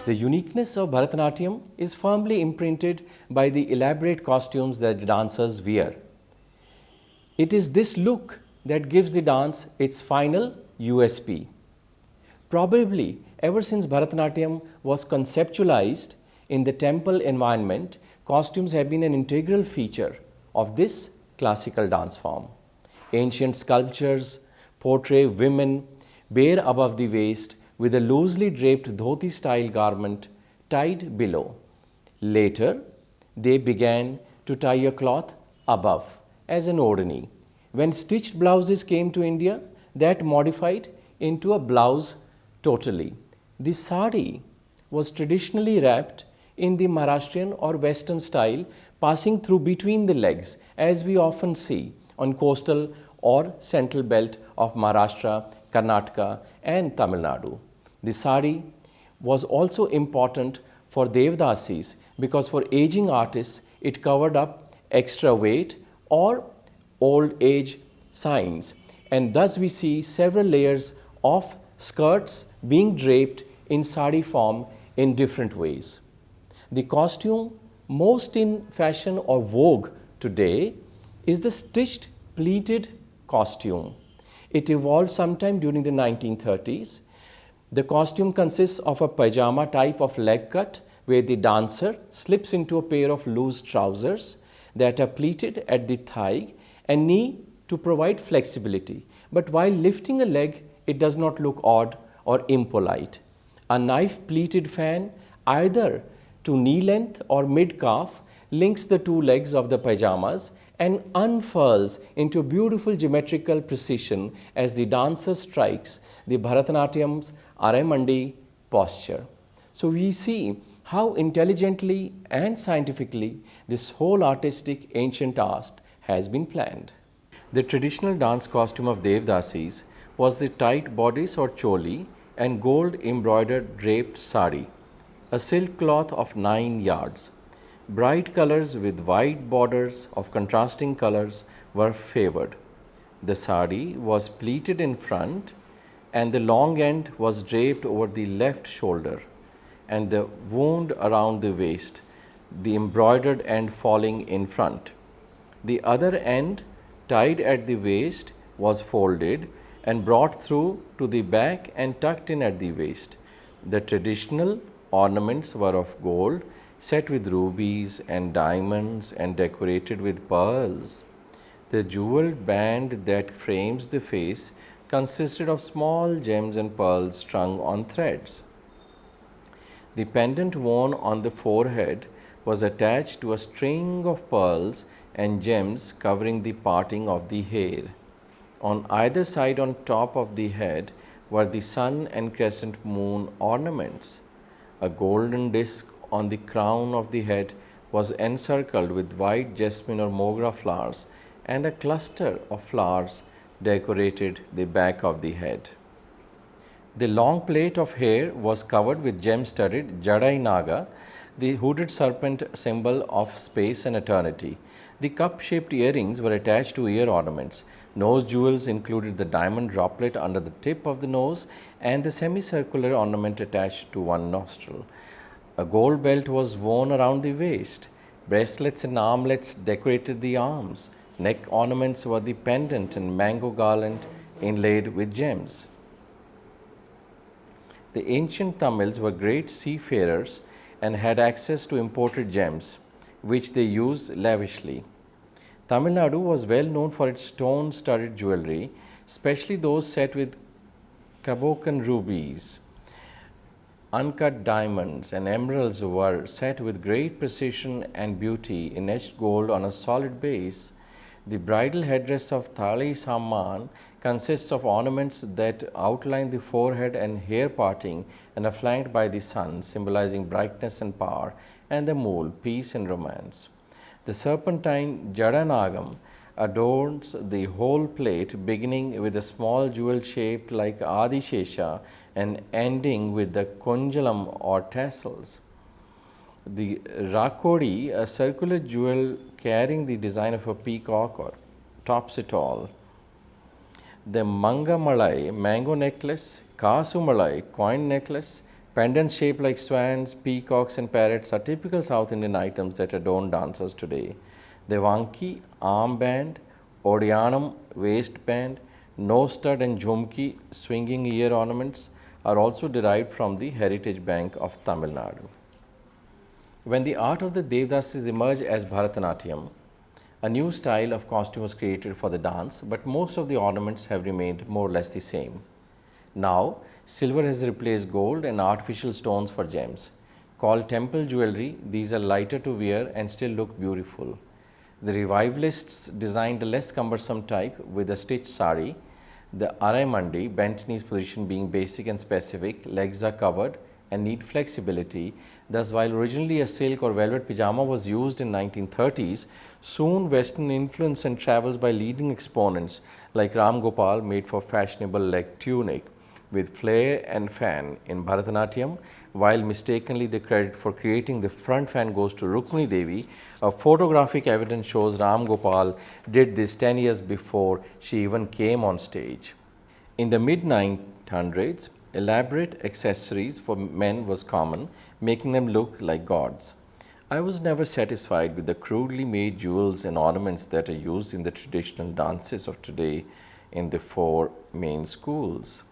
The uniqueness of Bharatanatyam is firmly imprinted by the elaborate costumes that the dancers wear. It is this look that gives the dance its final USP. Probably ever since Bharatanatyam was conceptualized in the temple environment, costumes have been an integral feature of this classical dance form. Ancient sculptures portray women bare above the waist with a loosely draped dhoti-style garment tied below. Later, they began to tie a cloth above as an odhani. When stitched blouses came to India, that modified into a blouse totally. The sari was traditionally wrapped in the Maharashtrian or Western style, passing through between the legs, as we often see on coastal or central belt of Maharashtra, Karnataka and Tamil Nadu. The sari was also important for Devadasis because for aging artists it covered up extra weight or old age signs, and thus we see several layers of skirts being draped in sari form in different ways. The costume most in fashion or vogue today is the stitched pleated costume. It evolved sometime during the 1930s. The costume consists of a pajama type of leg cut where the dancer slips into a pair of loose trousers that are pleated at the thigh and knee to provide flexibility. But while lifting a leg, it does not look odd or impolite. A knife pleated fan, either to knee length or mid calf, links the two legs of the pajamas and unfurls into beautiful geometrical precision as the dancer strikes the Bharatanatyam's Aramandi posture. So we see how intelligently and scientifically this whole artistic ancient art has been planned. The traditional dance costume of Devadasis was the tight bodice or choli and gold embroidered draped sari, a silk cloth of 9 yards. Bright colors with wide borders of contrasting colors were favored. The sari was pleated in front and the long end was draped over the left shoulder and the wound around the waist, the embroidered end falling in front. The other end, tied at the waist, was folded and brought through to the back and tucked in at the waist. The traditional ornaments were of gold, set with rubies and diamonds and decorated with pearls. The jeweled band that frames the face consisted of small gems and pearls strung on threads. The pendant worn on the forehead was attached to a string of pearls and gems covering the parting of the hair. On either side on top of the head were the sun and crescent moon ornaments. A golden disc on the crown of the head was encircled with white jasmine or mogra flowers, and a cluster of flowers decorated the back of the head. The long plait of hair was covered with gem-studded Jadai Naga, the hooded serpent symbol of space and eternity. The cup-shaped earrings were attached to ear ornaments. Nose jewels included the diamond droplet under the tip of the nose and the semicircular ornament attached to one nostril. A gold belt was worn around the waist. Bracelets and armlets decorated the arms. Neck ornaments were the pendant and mango garland inlaid with gems. The ancient Tamils were great seafarers and had access to imported gems, which they used lavishly. Tamil Nadu was well known for its stone-studded jewelry, especially those set with Kabokan rubies. Uncut diamonds and emeralds were set with great precision and beauty in etched gold on a solid base. The bridal headdress of Thali Samman consists of ornaments that outline the forehead and hair parting and are flanked by the sun, symbolizing brightness and power, and the mool, peace and romance. The serpentine Jadanagam adorns the whole plate, beginning with a small jewel shaped like Adishesha and ending with the Konjalam or tassels. The Rakodi, a circular jewel carrying the design of a peacock, or tops it all. The Mangamalai, mango necklace, Kasumalai, coin necklace, Pendants shaped like swans, peacocks, and parrots are typical South Indian items that adorn dancers today. The vanki, armband, odiyanam, waistband, nose stud, and jhumki, swinging ear ornaments, are also derived from the heritage bank of Tamil Nadu. When the art of the Devadasis emerged as Bharatanatyam, a new style of costume was created for the dance, but most of the ornaments have remained more or less the same. Now, silver has replaced gold and artificial stones for gems. Called temple jewelry, these are lighter to wear and still look beautiful. The revivalists designed a less cumbersome type with a stitched sari. The Arai Mandi, bent knees position being basic and specific, legs are covered and need flexibility. Thus, while originally a silk or velvet pajama was used in 1930s, soon Western influence and travels by leading exponents like Ram Gopal made for fashionable leg tunic with flare and fan in Bharatanatyam, while mistakenly the credit for creating the front fan goes to Rukmini Devi. A photographic evidence shows Ram Gopal did this 10 years before she even came on stage. In the mid 900s, elaborate accessories for men was common, making them look like gods. I was never satisfied with the crudely made jewels and ornaments that are used in the traditional dances of today in the four main schools.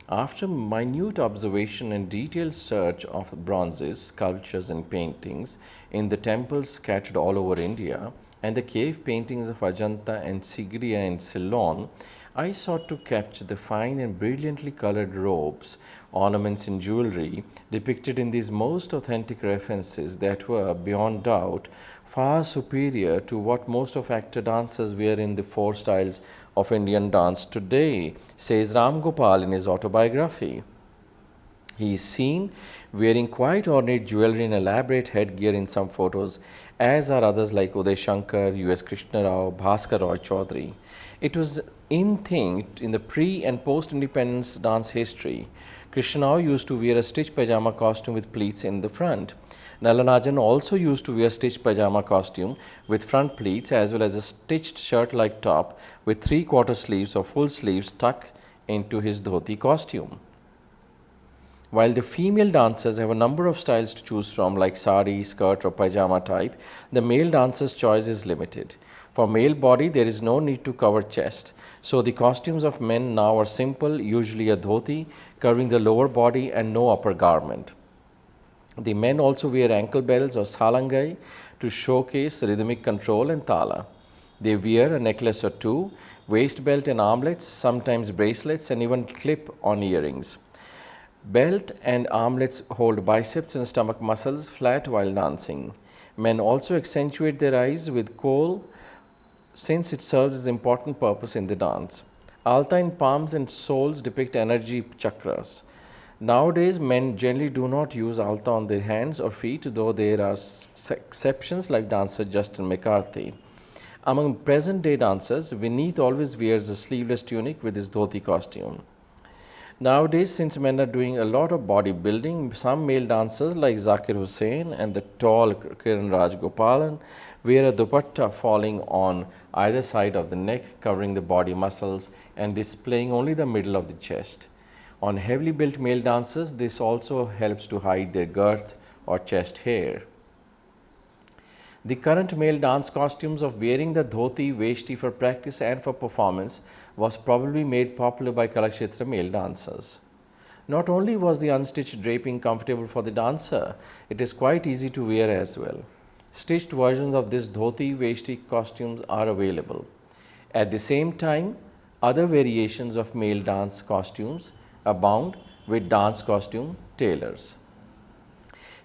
After minute observation and detailed search of bronzes, sculptures, and paintings in the temples scattered all over India and the cave paintings of Ajanta and Sigiriya in Ceylon, I sought to capture the fine and brilliantly colored robes, ornaments, and jewelry depicted in these most authentic references that were, beyond doubt, far superior to what most of actor dancers wear in the four styles of Indian dance today, says Ram Gopal in his autobiography. He is seen wearing quite ornate jewelry and elaborate headgear in some photos, as are others like Uday Shankar, U.S. Krishna Rao, Bhaskar Roy Chaudhary. It was in thing in the pre and post independence dance history. Krishna Rao used to wear a stitched pajama costume with pleats in the front. Nalanajan also used to wear stitched pajama costume with front pleats as well as a stitched shirt-like top with 3/4 sleeves or full sleeves tucked into his dhoti costume. While the female dancers have a number of styles to choose from like sari, skirt or pajama type, the male dancers' choice is limited. For male body, there is no need to cover chest. So the costumes of men now are simple, usually a dhoti covering the lower body and no upper garment. The men also wear ankle bells or salangai to showcase rhythmic control and tala. They wear a necklace or two, waist belt and armlets, sometimes bracelets and even clip-on earrings. Belt and armlets hold biceps and stomach muscles flat while dancing. Men also accentuate their eyes with kohl since it serves as an important purpose in the dance. Alta in palms and soles depict energy chakras. Nowadays, men generally do not use alta on their hands or feet, though there are exceptions like dancer Justin McCarthy. Among present-day dancers, Vineet always wears a sleeveless tunic with his dhoti costume. Nowadays, since men are doing a lot of bodybuilding, some male dancers like Zakir Hussain and the tall Kiran Raj Gopalan wear a dupatta falling on either side of the neck, covering the body muscles and displaying only the middle of the chest. On heavily built male dancers, this also helps to hide their girth or chest hair. The current male dance costumes of wearing the dhoti, veshti for practice and for performance was probably made popular by Kalakshetra male dancers. Not only was the unstitched draping comfortable for the dancer, it is quite easy to wear as well. Stitched versions of this dhoti, veshti costumes are available. At the same time, other variations of male dance costumes abound with dance costume tailors.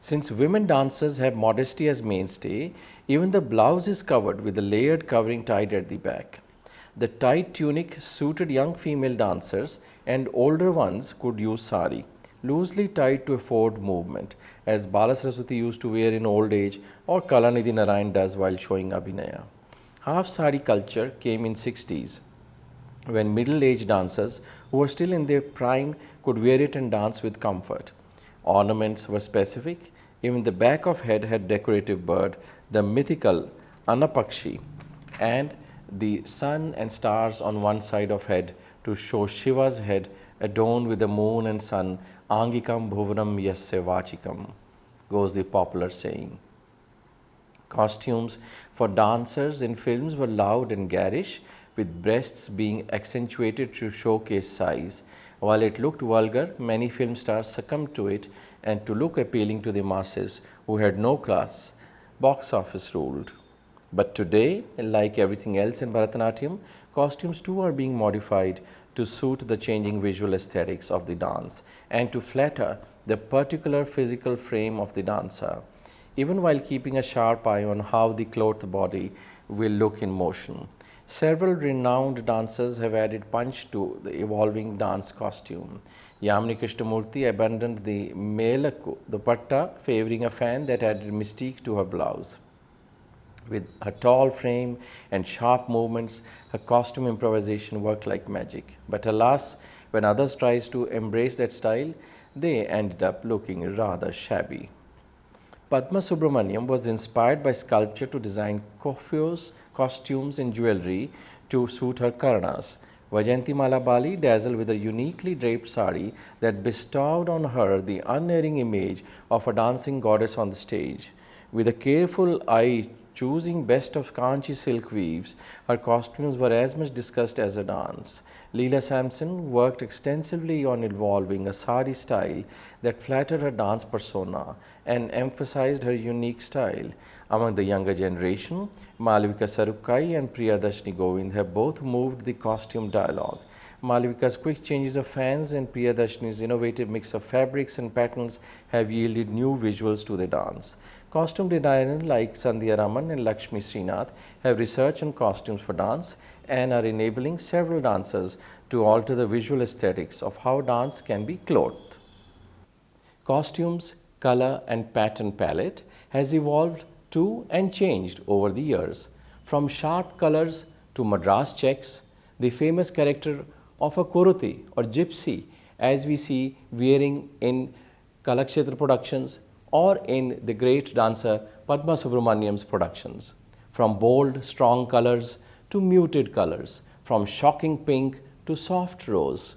Since women dancers have modesty as mainstay, even the blouse is covered with a layered covering tied at the back. The tight tunic suited young female dancers and older ones could use sari, loosely tied to afford movement, as Bala Saraswati used to wear in old age or Kalanidhi Narayan does while showing Abhinaya. Half sari culture came in 60s when middle-aged dancers who were still in their prime could wear it and dance with comfort. Ornaments were specific. Even the back of head had decorative bird, the mythical Anapakshi, and the sun and stars on one side of head to show Shiva's head adorned with the moon and sun Angikam bhuvanam yasya vachikam, goes the popular saying. Costumes for dancers in films were loud and garish, with breasts being accentuated to showcase size. While it looked vulgar, many film stars succumbed to it and to look appealing to the masses who had no class. Box office ruled. But today, like everything else in Bharatanatyam, costumes too are being modified to suit the changing visual aesthetics of the dance and to flatter the particular physical frame of the dancer, even while keeping a sharp eye on how the clothed body will look in motion. Several renowned dancers have added punch to the evolving dance costume. Yamini Krishnamurti abandoned the Melaku dupatta, favoring a fan that added mystique to her blouse. With her tall frame and sharp movements, her costume improvisation worked like magic. But alas, when others tried to embrace that style, they ended up looking rather shabby. Padma Subramaniam was inspired by sculpture to design coiffures, costumes and jewelry to suit her karanas. Vajayanti Mala Bali dazzled with a uniquely draped sari that bestowed on her the unerring image of a dancing goddess on the stage. With a careful eye choosing best of Kanchi silk weaves, her costumes were as much discussed as her dance. Leela Sampson worked extensively on evolving a sari style that flattered her dance persona and emphasized her unique style. Among the younger generation, Malavika Sarukkai and Priyadashni Govind have both moved the costume dialogue. Malavika's quick changes of fans and Priyadashni's innovative mix of fabrics and patterns have yielded new visuals to the dance. Costume designers like Sandhya Raman and Lakshmi Srinath have researched on costumes for dance and are enabling several dancers to alter the visual aesthetics of how dance can be clothed. Costumes, color and pattern palette has evolved too and changed over the years. From sharp colors to Madras checks, the famous character of a Kuruti or gypsy, as we see wearing in Kalakshetra productions or in the great dancer Padma Subramaniam's productions. From bold, strong colors to muted colors, from shocking pink to soft rose.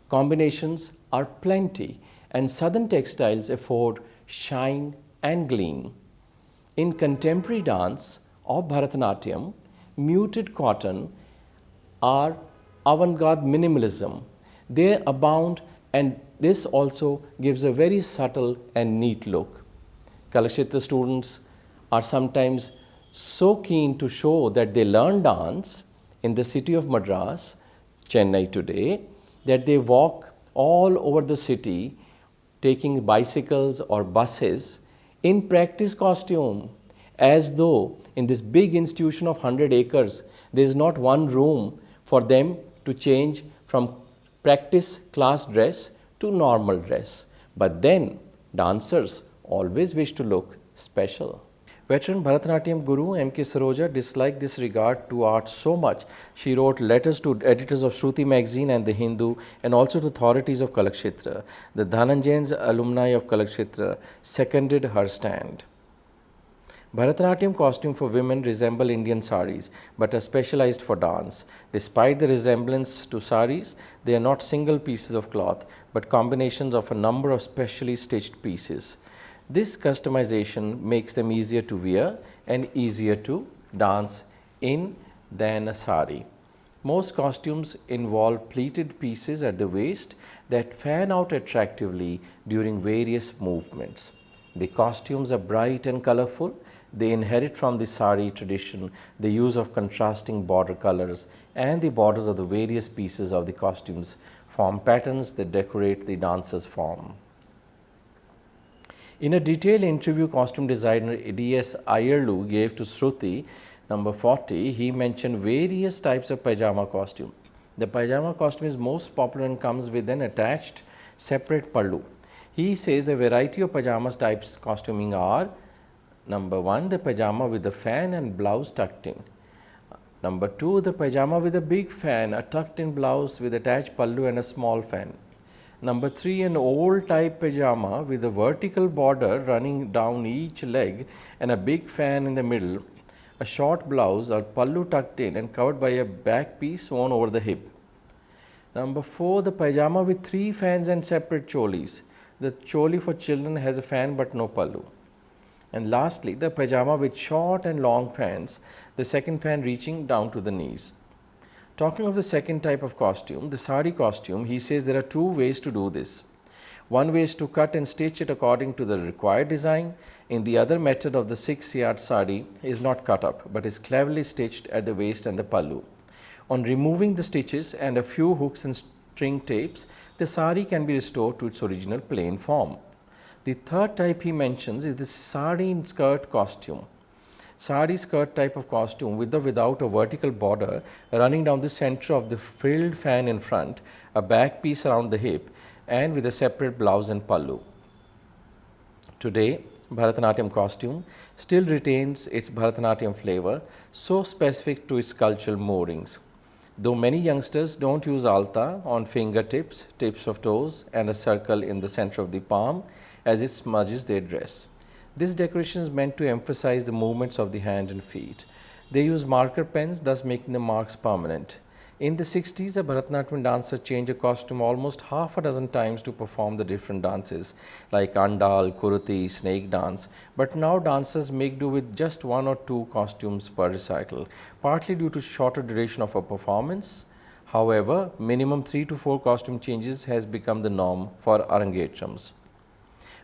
Combinations are plenty and southern textiles afford shine and gleam. In contemporary dance of Bharatanatyam, muted cotton are avant-garde minimalism. They abound and this also gives a very subtle and neat look. Kalakshetra students are sometimes so keen to show that they learn dance in the city of Madras, Chennai today, that they walk all over the city taking bicycles or buses in practice costume, as though in this big institution of 100 acres, there is not one room for them to change from practice class dress to normal dress. But then dancers always wish to look special. Veteran Bharatanatyam guru M.K. Saroja disliked this regard to art so much, she wrote letters to editors of Shruti magazine and The Hindu and also to authorities of Kalakshetra. The Dhananjayans alumni of Kalakshetra seconded her stand. Bharatanatyam costume for women resemble Indian saris but are specialized for dance. Despite the resemblance to saris, they are not single pieces of cloth but combinations of a number of specially stitched pieces. This customization makes them easier to wear and easier to dance in than a sari. Most costumes involve pleated pieces at the waist that fan out attractively during various movements. The costumes are bright and colorful. They inherit from the sari tradition the use of contrasting border colors, and the borders of the various pieces of the costumes form patterns that decorate the dancer's form. In a detailed interview costume designer D.S. Ayerlu gave to Shruti, number 40, he mentioned various types of pajama costume. The pajama costume is most popular and comes with an attached separate pallu. He says the variety of pajamas types costuming are: number 1, the pajama with the fan and blouse tucked in. Number 2, the pajama with a big fan, a tucked in blouse with attached pallu and a small fan. Number 3, an old type pajama with a vertical border running down each leg and a big fan in the middle, a short blouse or pallu tucked in and covered by a back piece worn over the hip. Number 4, the pajama with 3 fans and separate cholis. The choli for children has a fan but no pallu. And lastly, the pajama with short and long fans, the second fan reaching down to the knees. Talking of the second type of costume, the sari costume, he says there are two ways to do this. One way is to cut and stitch it according to the required design. In the other method of the 6-yard sari is not cut up but is cleverly stitched at the waist and the pallu. On removing the stitches and a few hooks and string tapes, the sari can be restored to its original plain form. The third type he mentions is the sari skirt costume. Sari skirt type of costume with or without a vertical border running down the center of the frilled fan in front, a back piece around the hip, and with a separate blouse and pallu. Today, Bharatanatyam costume still retains its Bharatanatyam flavor, so specific to its cultural moorings. Though many youngsters don't use alta on fingertips, tips of toes, and a circle in the center of the palm as it smudges their dress. This decoration is meant to emphasize the movements of the hand and feet. They use marker pens, thus making the marks permanent. In the 60s, a Bharatanatyam dancer changed her costume almost half a dozen times to perform the different dances like andal, kuruti, snake dance. But now dancers make do with just 1 or 2 costumes per recital, partly due to shorter duration of a performance. However, minimum 3 to 4 costume changes has become the norm for Arangetrams.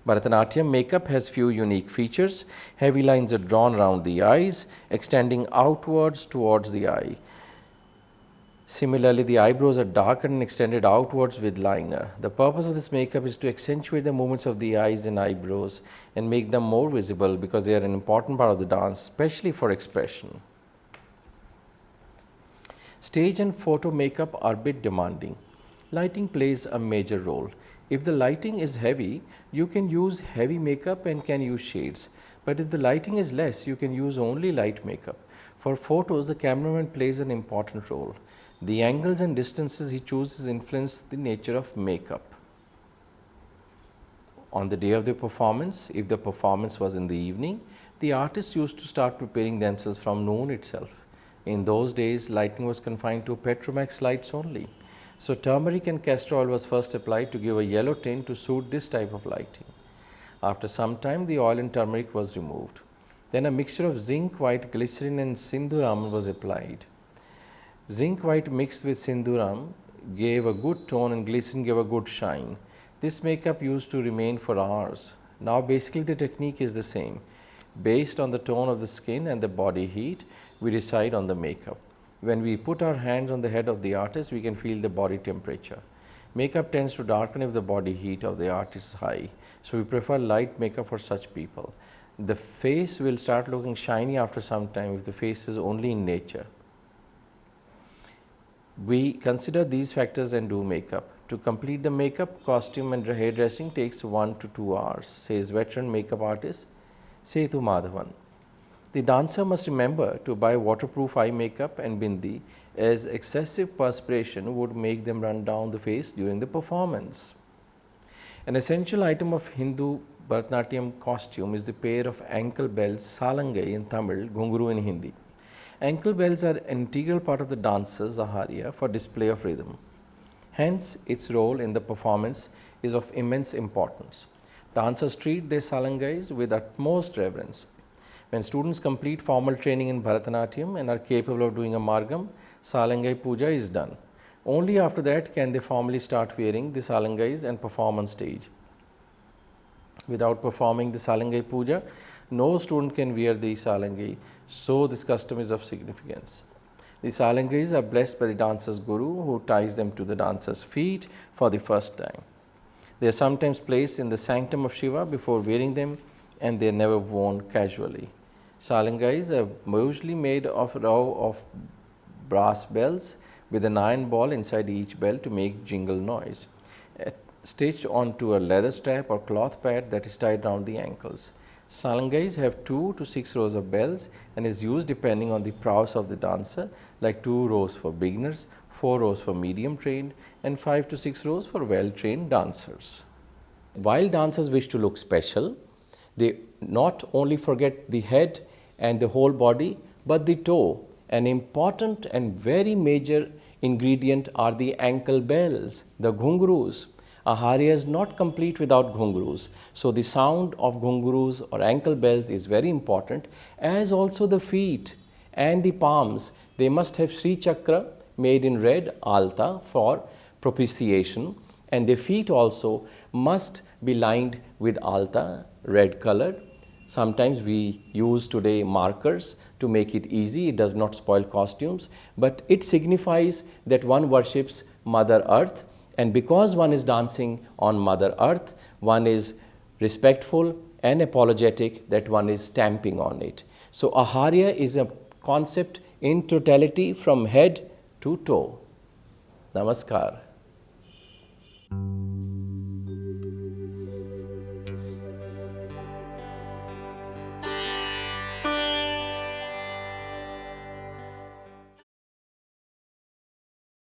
Bharatanatyam makeup has few unique features. Heavy lines are drawn around the eyes, extending outwards towards the eye. Similarly, the eyebrows are darkened and extended outwards with liner. The purpose of this makeup is to accentuate the movements of the eyes and eyebrows and make them more visible because they are an important part of the dance, especially for expression. Stage and photo makeup are a bit demanding. Lighting plays a major role. If the lighting is heavy, you can use heavy makeup and can use shades. But if the lighting is less, you can use only light makeup. For photos, the cameraman plays an important role. The angles and distances he chooses influence the nature of makeup. On the day of the performance, if the performance was in the evening, the artists used to start preparing themselves from noon itself. In those days, lighting was confined to Petromax lights only. So turmeric and castor oil was first applied to give a yellow tint to suit this type of lighting. After some time, the oil and turmeric was removed. Then a mixture of zinc white, glycerin and sinduram was applied. Zinc white mixed with sinduram gave a good tone and glycerin gave a good shine. This makeup used to remain for hours. Now basically the technique is the same. Based on the tone of the skin and the body heat, we decide on the makeup. When we put our hands on the head of the artist, we can feel the body temperature. Makeup tends to darken if the body heat of the artist is high. So we prefer light makeup for such people. The face will start looking shiny after some time if the face is only in nature. We consider these factors and do makeup. To complete the makeup, costume and hairdressing takes 1 to 2 hours, says veteran makeup artist Sethu Madhavan. The dancer must remember to buy waterproof eye makeup and bindi, as excessive perspiration would make them run down the face during the performance. An essential item of Hindu Bharatanatyam costume is the pair of ankle bells, salangai in Tamil, ghunguru in Hindi. Ankle bells are an integral part of the dancer's Aharya for display of rhythm. Hence, its role in the performance is of immense importance. Dancers treat their salangais with utmost reverence. When students complete formal training in Bharatanatyam and are capable of doing a margam, salangai puja is done. Only after that can they formally start wearing the salangais and perform on stage. Without performing the salangai puja, no student can wear the salangai, so this custom is of significance. The salangais are blessed by the dancer's guru, who ties them to the dancer's feet for the first time. They are sometimes placed in the sanctum of Shiva before wearing them, and they are never worn casually. Salangais are usually made of a row of brass bells with an iron ball inside each bell to make jingle noise, stitched onto a leather strap or cloth pad that is tied around the ankles. Salangais have 2 to 6 rows of bells and is used depending on the prowess of the dancer, like 2 rows for beginners, 4 rows for medium trained, and 5 to 6 rows for well trained dancers. While dancers wish to look special, they not only forget the head and the whole body, but the toe. An important and very major ingredient are the ankle bells, the ghungroos. Aharya is not complete without ghungroos. So the sound of ghungroos or ankle bells is very important, as also the feet and the palms. They must have Sri Chakra made in red alta for propitiation, and their feet also must be lined with alta, red colored. Sometimes we use today markers to make it easy. It does not spoil costumes, but it signifies that one worships Mother Earth, and because one is dancing on Mother Earth, one is respectful and apologetic that one is stamping on it. So Aharya is a concept in totality from head to toe. Namaskar.